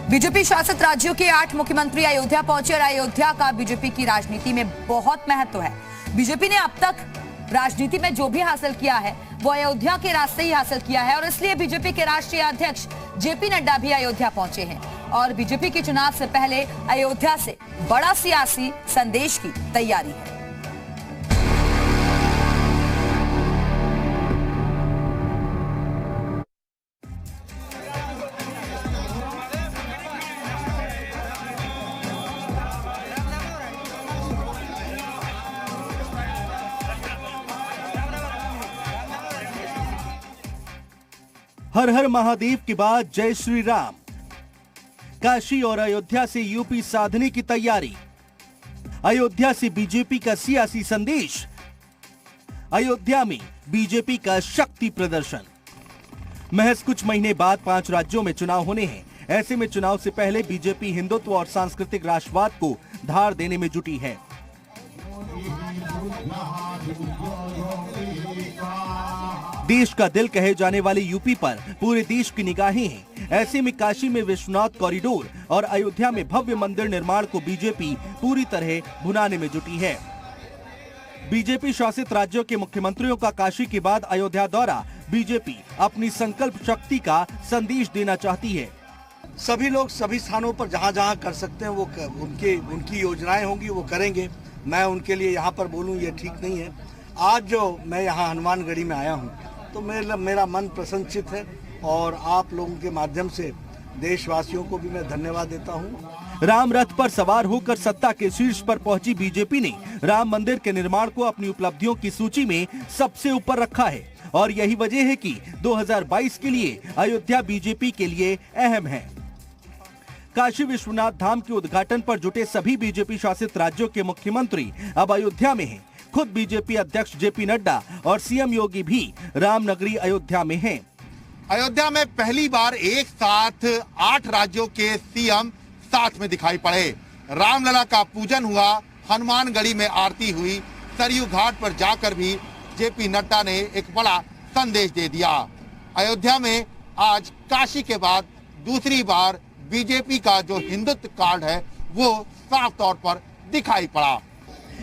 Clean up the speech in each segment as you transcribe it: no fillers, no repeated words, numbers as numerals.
BJP शासित राज्यों के 8 मुख्यमंत्री अयोध्या पहुंचे और अयोध्या का बीजेपी की राजनीति में बहुत महत्व है। बीजेपी ने अब तक राजनीति में जो भी हासिल किया है वो अयोध्या के रास्ते ही हासिल किया है और इसलिए बीजेपी के राष्ट्रीय अध्यक्ष जेपी नड्डा भी अयोध्या पहुंचे हैं और बीजेपी के चुनाव से पहले अयोध्या से बड़ा सियासी संदेश की तैयारी है। हर हर महादेव के बाद जय श्री राम। काशी और अयोध्या से यूपी साधने की तैयारी। अयोध्या से बीजेपी का सियासी संदेश। अयोध्या में बीजेपी का शक्ति प्रदर्शन। महज कुछ महीने बाद 5 राज्यों में चुनाव होने हैं। ऐसे में चुनाव से पहले बीजेपी हिंदुत्व और सांस्कृतिक राष्ट्रवाद को धार देने में जुटी है। देश का दिल कहे जाने वाले यूपी पर पूरे देश की निगाहें हैं। ऐसे में काशी में विश्वनाथ कॉरिडोर और अयोध्या में भव्य मंदिर निर्माण को बीजेपी पूरी तरह भुनाने में जुटी है। बीजेपी शासित राज्यों के मुख्यमंत्रियों का काशी के बाद अयोध्या दौरा बीजेपी अपनी संकल्प शक्ति का संदेश देना चाहती है। सभी लोग सभी स्थानों पर जहां जहां कर सकते हैं वो उनकी योजनाएं होंगी वो करेंगे। मैं उनके लिए यहाँ पर बोलूँ ये ठीक नहीं है। आज जो मैं यहाँ हनुमानगढ़ी में आया हूँ तो मेरा मन प्रसन्नचित है और आप लोगों के माध्यम से देशवासियों को भी मैं धन्यवाद देता हूँ। राम रथ पर सवार होकर सत्ता के शीर्ष पर पहुंची बीजेपी ने राम मंदिर के निर्माण को अपनी उपलब्धियों की सूची में सबसे ऊपर रखा है और यही वजह है कि 2022 के लिए अयोध्या बीजेपी के लिए अहम है। काशी विश्वनाथ धाम के उद्घाटन पर जुटे सभी बीजेपी शासित राज्यों के मुख्यमंत्री अब अयोध्या में हैं। खुद बीजेपी अध्यक्ष जेपी नड्डा और सीएम योगी भी रामनगरी अयोध्या में हैं। अयोध्या में पहली बार एक साथ 8 राज्यों के सीएम साथ में दिखाई पड़े। रामलला का पूजन हुआ, हनुमानगढ़ी में आरती हुई, सरयू घाट पर जाकर भी जेपी नड्डा ने एक बड़ा संदेश दे दिया। अयोध्या में आज काशी के बाद दूसरी बार बीजेपी का जो हिंदुत्व कार्ड है वो साफ तौर पर दिखाई पड़ा।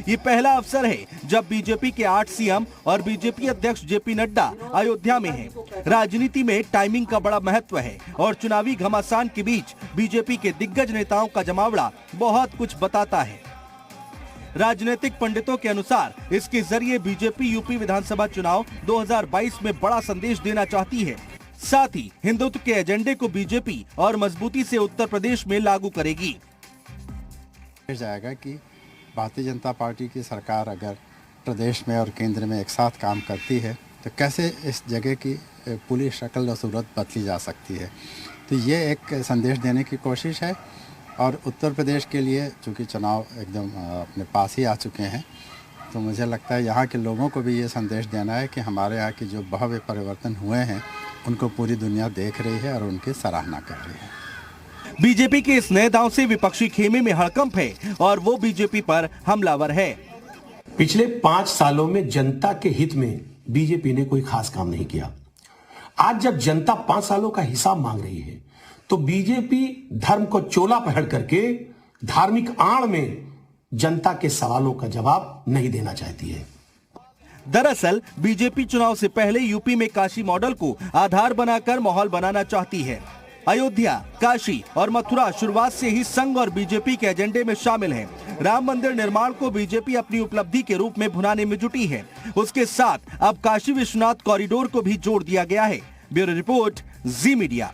ये पहला अवसर है जब बीजेपी के 8 सीएम और बीजेपी अध्यक्ष जेपी नड्डा अयोध्या में हैं। राजनीति में टाइमिंग का बड़ा महत्व है और चुनावी घमासान के बीच बीजेपी के दिग्गज नेताओं का जमावड़ा बहुत कुछ बताता है। राजनीतिक पंडितों के अनुसार इसके जरिए बीजेपी यूपी विधानसभा चुनाव 2022 में बड़ा संदेश देना चाहती है। साथ ही हिंदुत्व के एजेंडे को बीजेपी और मजबूती से उत्तर प्रदेश में लागू करेगी। जाएगा कि भारतीय जनता पार्टी की सरकार अगर प्रदेश में और केंद्र में एक साथ काम करती है तो कैसे इस जगह की पूरी शक्ल और सूरत बदली जा सकती है। तो ये एक संदेश देने की कोशिश है और उत्तर प्रदेश के लिए चूँकि चुनाव एकदम अपने पास ही आ चुके हैं तो मुझे लगता है यहाँ के लोगों को भी ये संदेश देना है कि हमारे यहाँ के जो भव्य परिवर्तन हुए हैं उनको पूरी दुनिया देख रही है और उनकी सराहना कर रही है। बीजेपी के इस नए दांव से विपक्षी खेमे में हड़कंप है और वो बीजेपी पर हमलावर है। पिछले 5 सालों में जनता के हित में बीजेपी ने कोई खास काम नहीं किया। आज जब जनता 5 सालों का हिसाब मांग रही है तो बीजेपी धर्म को चोला पहन करके धार्मिक आड़ में जनता के सवालों का जवाब नहीं देना चाहती है। दरअसल बीजेपी चुनाव से पहले यूपी में काशी मॉडल को आधार बनाकर माहौल बनाना चाहती है। अयोध्या, काशी और मथुरा शुरुआत से ही संघ और बीजेपी के एजेंडे में शामिल हैं। राम मंदिर निर्माण को बीजेपी अपनी उपलब्धि के रूप में भुनाने में जुटी है। उसके साथ अब काशी विश्वनाथ कॉरिडोर को भी जोड़ दिया गया है। ब्यूरो रिपोर्ट, जी मीडिया।